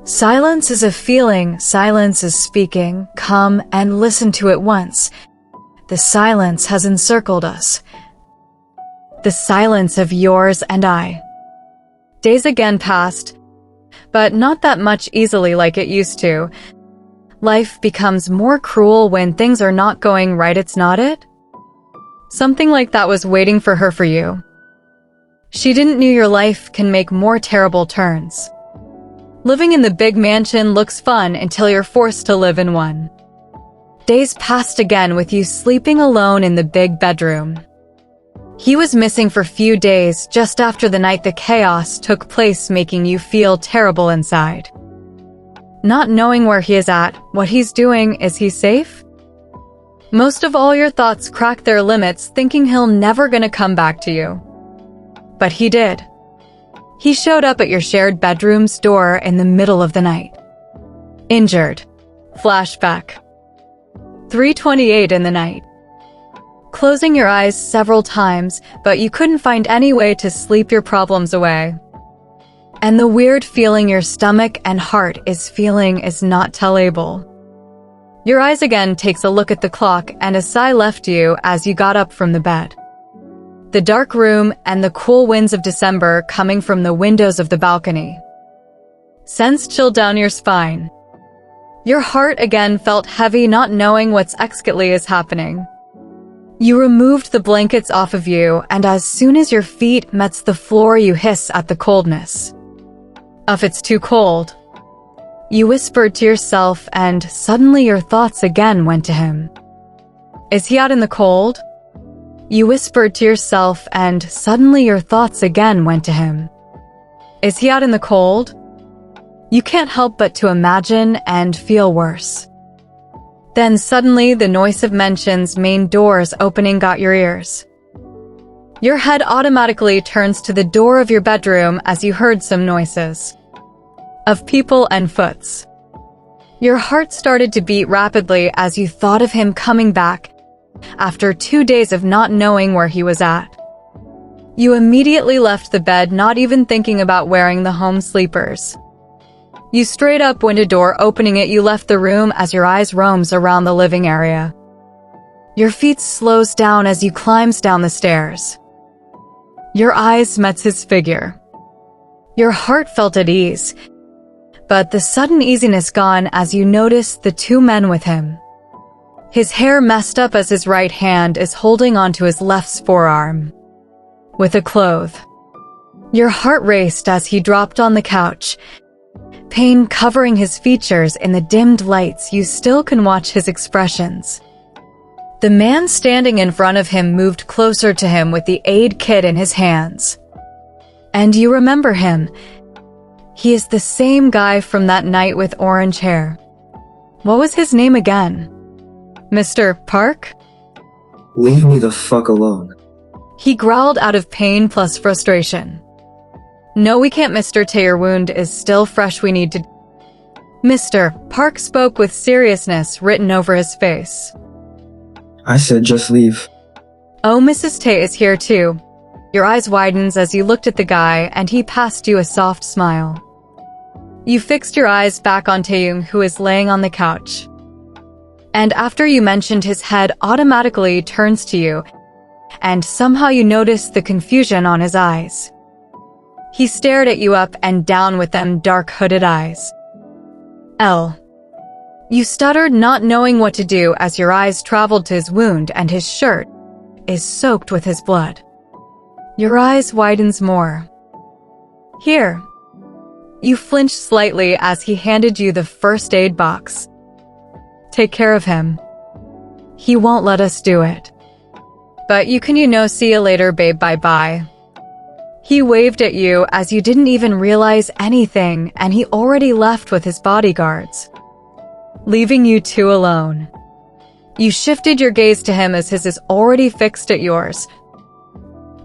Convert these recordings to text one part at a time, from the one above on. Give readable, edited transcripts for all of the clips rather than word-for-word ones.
Silence is a feeling, silence is speaking. Come and listen to it once. The silence has encircled us. The silence of yours and I. Days again passed, but not that much easily like it used to. Life becomes more cruel when things are not going right, it's not it? Something like that was waiting for her for you. She didn't know your life can make more terrible turns. Living in the big mansion looks fun until you're forced to live in one. Days passed again with you sleeping alone in the big bedroom. He was missing for a few days just after the night the chaos took place, making you feel terrible inside. Not knowing where he is at, what he's doing, is he safe? Most of all your thoughts crack their limits, thinking he'll never gonna come back to you. But he did. He showed up at your shared bedroom's door in the middle of the night. Injured. Flashback. 3:28 in the night. Closing your eyes several times, but you couldn't find any way to sleep your problems away. And the weird feeling your stomach and heart is feeling is not tellable. Your eyes again takes a look at the clock, and a sigh left you as you got up from the bed. The dark room and the cool winds of December coming from the windows of the balcony. Sends chill down your spine. Your heart again felt heavy, not knowing what's exactly is happening. You removed the blankets off of you, and as soon as your feet met the floor, you hiss at the coldness. If it's too cold. You whispered to yourself, and suddenly your thoughts again went to him. Is he out in the cold? You whispered to yourself, and suddenly your thoughts again went to him. Is he out in the cold? You can't help but to imagine and feel worse. Then suddenly the noise of mansion's main doors opening got your ears. Your head automatically turns to the door of your bedroom as you heard some noises. Of people and foots. Your heart started to beat rapidly as you thought of him coming back after 2 days of not knowing where he was at. You immediately left the bed, not even thinking about wearing the home sleepers. You straight up went a door, opening it. You left the room as your eyes roams around the living area. Your feet slows down as you climbs down the stairs. Your eyes met his figure. Your heart felt at ease, but the sudden easiness gone as you noticed the two men with him. His hair messed up as his right hand is holding onto his left forearm with a cloth. Your heart raced as he dropped on the couch, pain covering his features. In the dimmed lights, you still can watch his expressions. The man standing in front of him moved closer to him with the aid kit in his hands. And you remember him. He is the same guy from that night with orange hair. What was his name again? Mr. Park? Leave me the fuck alone. He growled out of pain plus frustration. No, we can't, Mr. Tae. Your wound is still fresh. We need to... Mr. Park spoke with seriousness written over his face. I said just leave. Oh, Mrs. Tae is here too. Your eyes widens as you looked at the guy, and he passed you a soft smile. You fixed your eyes back on Taehyung, who is laying on the couch. And after you mentioned, his head automatically turns to you, and somehow you noticed the confusion on his eyes. He stared at you up and down with them dark hooded eyes. You stuttered, not knowing what to do, as your eyes traveled to his wound, and his shirt is soaked with his blood. Your eyes widens more. Here. You flinched slightly as he handed you the first aid box. Take care of him. He won't let us do it. But you can, see you later, babe, bye-bye. He waved at you as you didn't even realize anything, and he already left with his bodyguards, leaving you two alone. You shifted your gaze to him as his is already fixed at yours.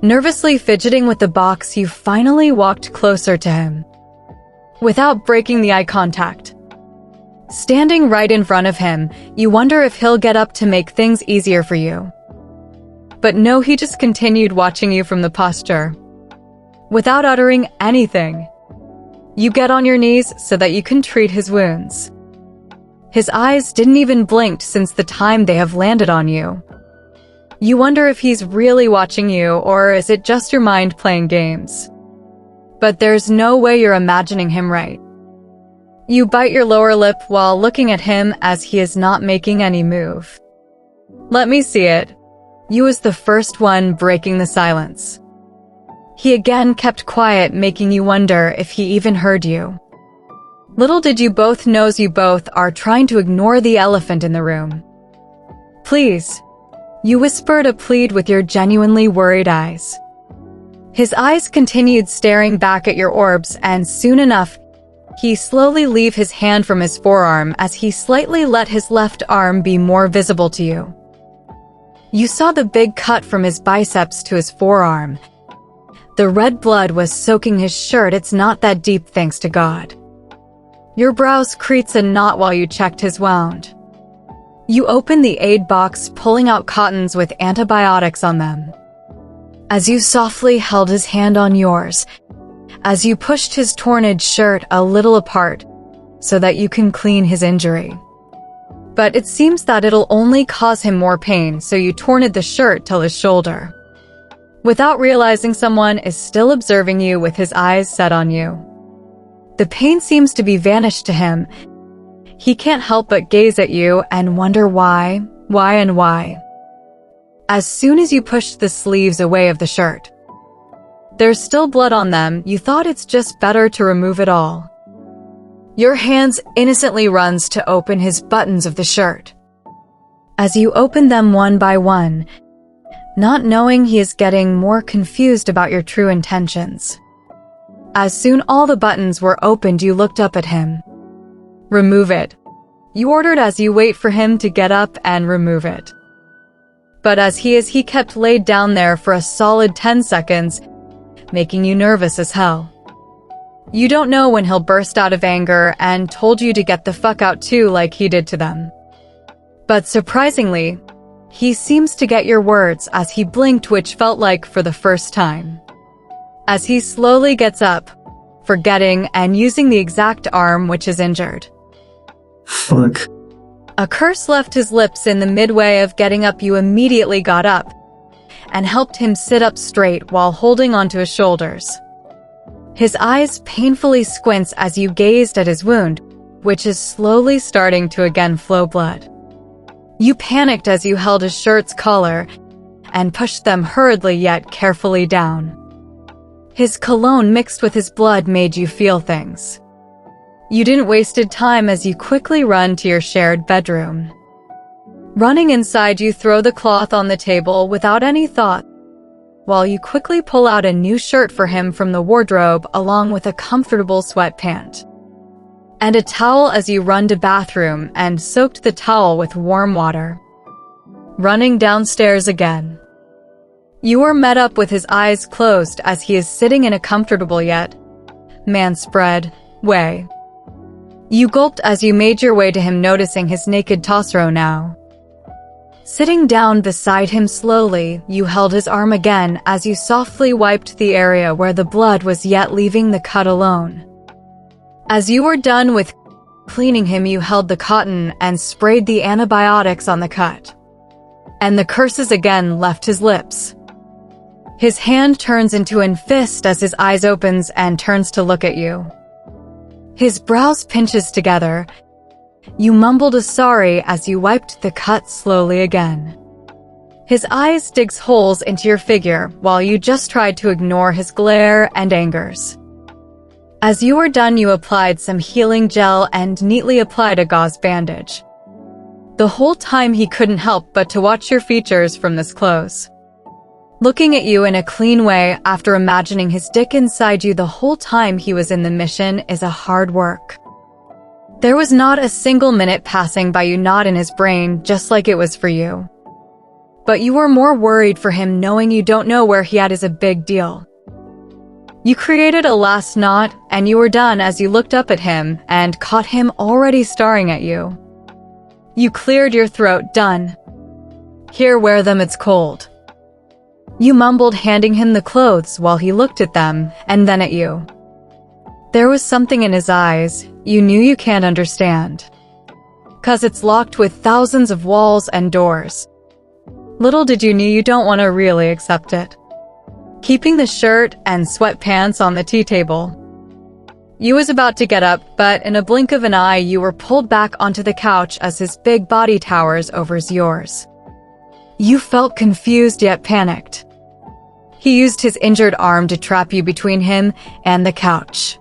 Nervously fidgeting with the box, you finally walked closer to him, without breaking the eye contact. Standing right in front of him, you wonder if he'll get up to make things easier for you. But no, he just continued watching you from the posture, without uttering anything. You get on your knees so that you can treat his wounds. His eyes didn't even blink since the time they have landed on you. You wonder if he's really watching you, or is it just your mind playing games? But there's no way you're imagining him right. You bite your lower lip while looking at him as he is not making any move. Let me see it. You was the first one breaking the silence. He again kept quiet, making you wonder if he even heard you. Little did you both know you both are trying to ignore the elephant in the room. Please, you whispered a plead with your genuinely worried eyes. His eyes continued staring back at your orbs, and soon enough, he slowly leave his hand from his forearm as he slightly let his left arm be more visible to you. You saw the big cut from his biceps to his forearm. The red blood was soaking his shirt. It's not that deep, thanks to God. Your brows creased a knot while you checked his wound. You opened the aid box, pulling out cottons with antibiotics on them. As you softly held his hand on yours, as you pushed his torn shirt a little apart so that you can clean his injury. But it seems that it'll only cause him more pain, so you torn the shirt till his shoulder. Without realizing, someone is still observing you with his eyes set on you. The pain seems to be vanished to him. He can't help but gaze at you and wonder why. As soon as you pushed the sleeves away of the shirt, there's still blood on them. You thought it's just better to remove it all. Your hands innocently runs to open his buttons of the shirt. As you open them one by one, not knowing he is getting more confused about your true intentions. As soon all the buttons were opened, you looked up at him. Remove it, you ordered as you wait for him to get up and remove it. But as he kept laid down there for a solid 10 seconds, making you nervous as hell. You don't know when he'll burst out of anger and told you to get the fuck out too, like he did to them. But surprisingly, he seems to get your words as he blinked, which felt like for the first time. As he slowly gets up, forgetting and using the exact arm which is injured. Fuck. A curse left his lips in the midway of getting up. You immediately got up and helped him sit up straight while holding onto his shoulders. His eyes painfully squints as you gazed at his wound, which is slowly starting to again flow blood. You panicked as you held his shirt's collar and pushed them hurriedly yet carefully down. His cologne mixed with his blood made you feel things. You didn't wasted time as you quickly run to your shared bedroom. Running inside, you throw the cloth on the table without any thought, while you quickly pull out a new shirt for him from the wardrobe along with a comfortable sweatpant and a towel as you run to bathroom and soaked the towel with warm water. Running downstairs again. You are met up with his eyes closed as he is sitting in a comfortable yet man-spread way. You gulped as you made your way to him, noticing his naked torso now. Sitting down beside him slowly, you held his arm again as you softly wiped the area where the blood was yet leaving the cut alone. As you were done with cleaning him, you held the cotton and sprayed the antibiotics on the cut. And the curses again left his lips. His hand turns into a fist as his eyes opens and turns to look at you. His brows pinches together. You mumbled a sorry as you wiped the cut slowly again. His eyes digs holes into your figure while you just tried to ignore his glare and angers. As you were done, you applied some healing gel and neatly applied a gauze bandage. The whole time he couldn't help but to watch your features from this close. Looking at you in a clean way after imagining his dick inside you the whole time he was in the mission is a hard work. There was not a single minute passing by you not in his brain, just like it was for you. But you were more worried for him, knowing you don't know where he at is a big deal. You created a last knot, and you were done as you looked up at him and caught him already staring at you. You cleared your throat, done. Here, wear them, it's cold. You mumbled, handing him the clothes while he looked at them and then at you. There was something in his eyes you knew you can't understand. 'Cause it's locked with thousands of walls and doors. Little did you know you don't want to really accept it. Keeping the shirt and sweatpants on the tea table. You was about to get up, but in a blink of an eye you were pulled back onto the couch as his big body towers over yours. You felt confused yet panicked. He used his injured arm to trap you between him and the couch.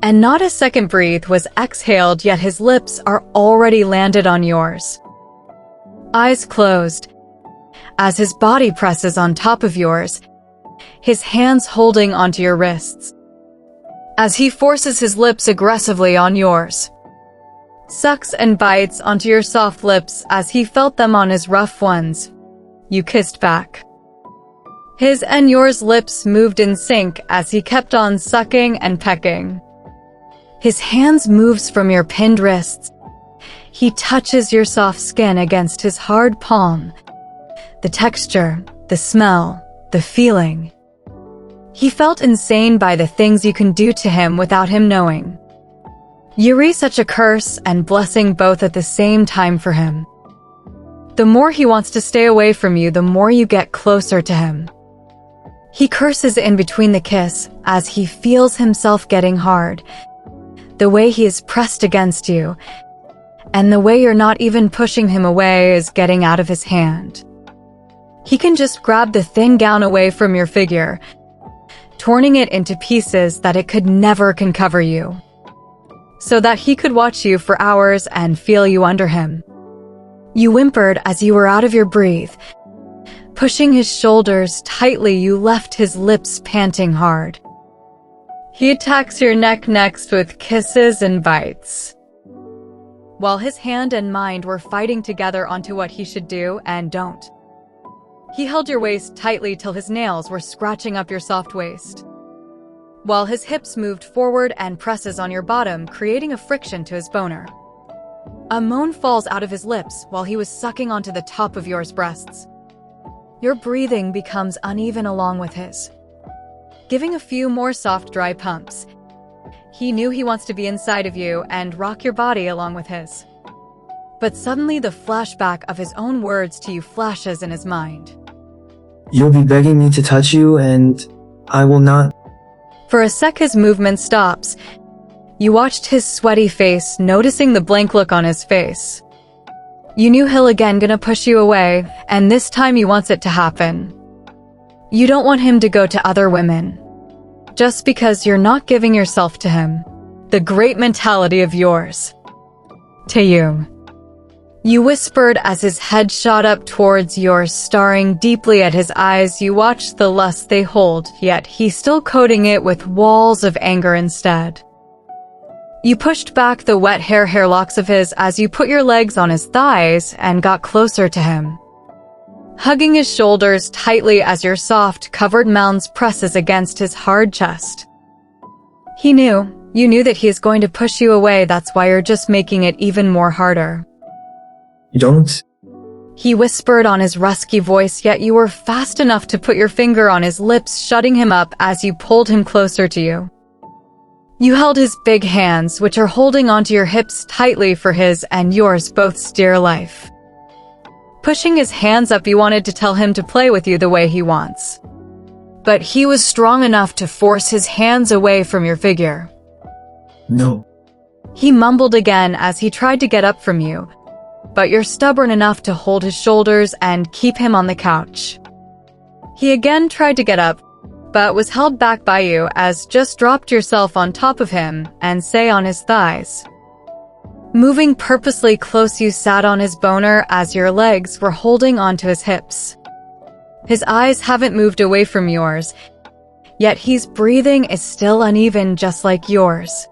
And not a second breath was exhaled, yet his lips are already landed on yours. Eyes closed, as his body presses on top of yours, his hands holding onto your wrists. As he forces his lips aggressively on yours. Sucks and bites onto your soft lips as he felt them on his rough ones. You kissed back. His and yours lips moved in sync as he kept on sucking and pecking. His hands moves from your pinned wrists. He touches your soft skin against his hard palm. The texture, the smell, the feeling. He felt insane by the things you can do to him without him knowing. You're such a curse and blessing both at the same time for him. The more he wants to stay away from you, the more you get closer to him. He curses in between the kiss as he feels himself getting hard. The way he is pressed against you, and the way you're not even pushing him away is getting out of his hand. He can just grab the thin gown away from your figure, torning it into pieces that it could never can cover you, so that he could watch you for hours and feel you under him. You whimpered as you were out of your breath. Pushing his shoulders tightly, you left his lips panting hard. He attacks your neck next with kisses and bites. While his hand and mind were fighting together onto what he should do and don't. He held your waist tightly till his nails were scratching up your soft waist. While his hips moved forward and presses on your bottom, creating a friction to his boner. A moan falls out of his lips while he was sucking onto the top of yours breasts. Your breathing becomes uneven along with his. Giving a few more soft, dry pumps. He knew he wants to be inside of you and rock your body along with his. But suddenly the flashback of his own words to you flashes in his mind. You'll be begging me to touch you and I will not. For a sec his movement stops. You watched his sweaty face, noticing the blank look on his face. You knew he'll again gonna push you away, and this time he wants it to happen. You don't want him to go to other women. Just because you're not giving yourself to him. The great mentality of yours. Taehyung. You whispered as his head shot up towards yours, staring deeply at his eyes. You watched the lust they hold, yet he's still coating it with walls of anger instead. You pushed back the wet hair locks of his as you put your legs on his thighs and got closer to him. Hugging his shoulders tightly as your soft, covered mounds presses against his hard chest. You knew that he is going to push you away, that's why you're just making it even more harder. You don't? He whispered on his rusky voice, yet you were fast enough to put your finger on his lips, shutting him up as you pulled him closer to you. You held his big hands, which are holding onto your hips tightly for his and yours both dear life. Pushing his hands up, you wanted to tell him to play with you the way he wants. But he was strong enough to force his hands away from your figure. No. He mumbled again as he tried to get up from you, but you're stubborn enough to hold his shoulders and keep him on the couch. He again tried to get up, but was held back by you as just dropped yourself on top of him and say on his thighs. Moving purposely close, you sat on his boner as your legs were holding onto his hips. His eyes haven't moved away from yours, yet his breathing is still uneven just like yours.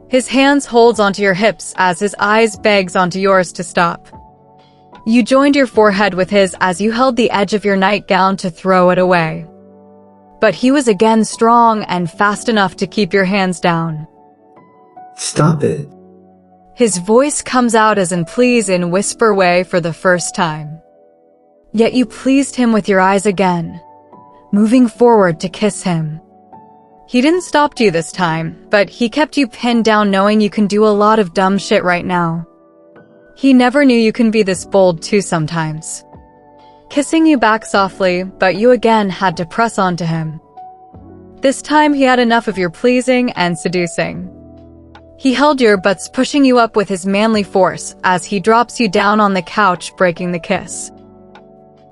His hands holds onto your hips as his eyes begs onto yours to stop. You joined your forehead with his as you held the edge of your nightgown to throw it away. But he was again strong and fast enough to keep your hands down. Stop it. His voice comes out as in please in whisper way for the first time. Yet you pleased him with your eyes again, moving forward to kiss him. He didn't stop you this time, but he kept you pinned down knowing you can do a lot of dumb shit right now. He never knew you can be this bold too sometimes. Kissing you back softly, but you again had to press onto him. This time he had enough of your pleasing and seducing. He held your butts, pushing you up with his manly force as he drops you down on the couch, breaking the kiss.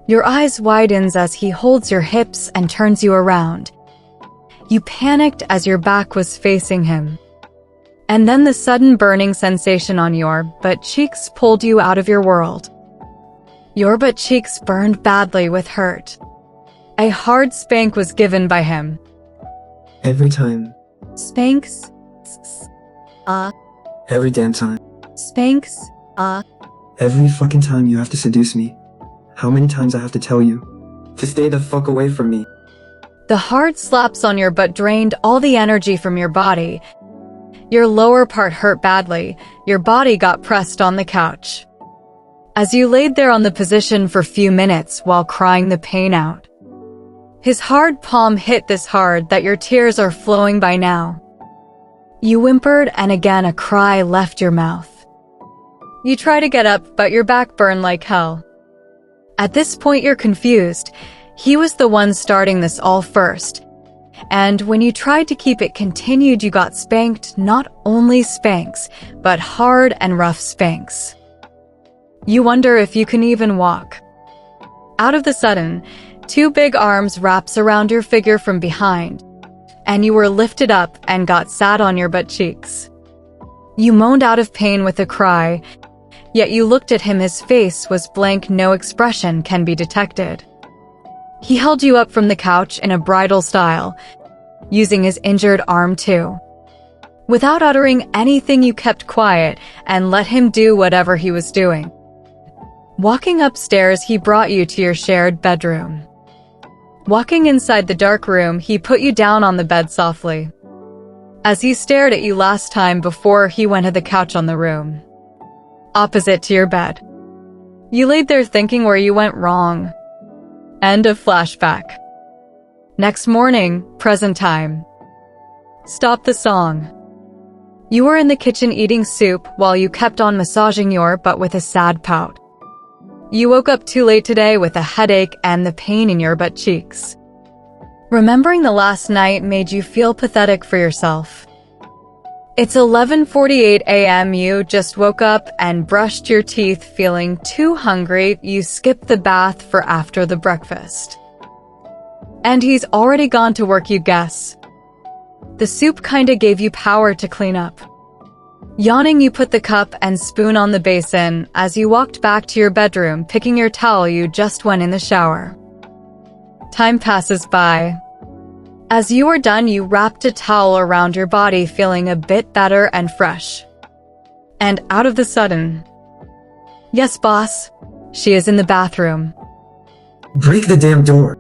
Your eyes widens as he holds your hips and turns you around. You panicked as your back was facing him. And then the sudden burning sensation on your butt cheeks pulled you out of your world. Your butt cheeks burned badly with hurt. A hard spank was given by him. Every time. Spanks? Every damn time. Spanks? Every fucking time you have to seduce me. How many times I have to tell you to stay the fuck away from me? The hard slaps on your butt drained all the energy from your body. Your lower part hurt badly. Your body got pressed on the couch. As you laid there on the position for a few minutes while crying the pain out. His hard palm hit this hard that your tears are flowing by now. You whimpered and again a cry left your mouth. You try to get up, but your back burned like hell. At this point you're confused. He was the one starting this all first. And when you tried to keep it continued, you got spanked, not only spanks, but hard and rough spanks. You wonder if you can even walk. Out of the sudden, two big arms wraps around your figure from behind, and you were lifted up and got sat on your butt cheeks. You moaned out of pain with a cry, yet you looked at him, his face was blank, no expression can be detected. He held you up from the couch in a bridal style, using his injured arm too. Without uttering anything, you kept quiet and let him do whatever he was doing. Walking upstairs, he brought you to your shared bedroom. Walking inside the dark room, he put you down on the bed softly. As he stared at you last time before he went to the couch on the room, opposite to your bed. You laid there thinking where you went wrong. End of flashback. Next morning, present time. Stop the song. You were in the kitchen eating soup while you kept on massaging your butt with a sad pout. You woke up too late today with a headache and the pain in your butt cheeks. Remembering the last night made you feel pathetic for yourself. It's 11:48 a.m. You just woke up and brushed your teeth, feeling too hungry. You skipped the bath for after the breakfast. And he's already gone to work, you guess. The soup kinda gave you power to clean up. Yawning, you put the cup and spoon on the basin as you walked back to your bedroom, picking your towel. You just went in the shower. Time passes by. As you were done, you wrapped a towel around your body, feeling a bit better and fresh. And out of the sudden, yes, boss, she is in the bathroom. Break the damn door.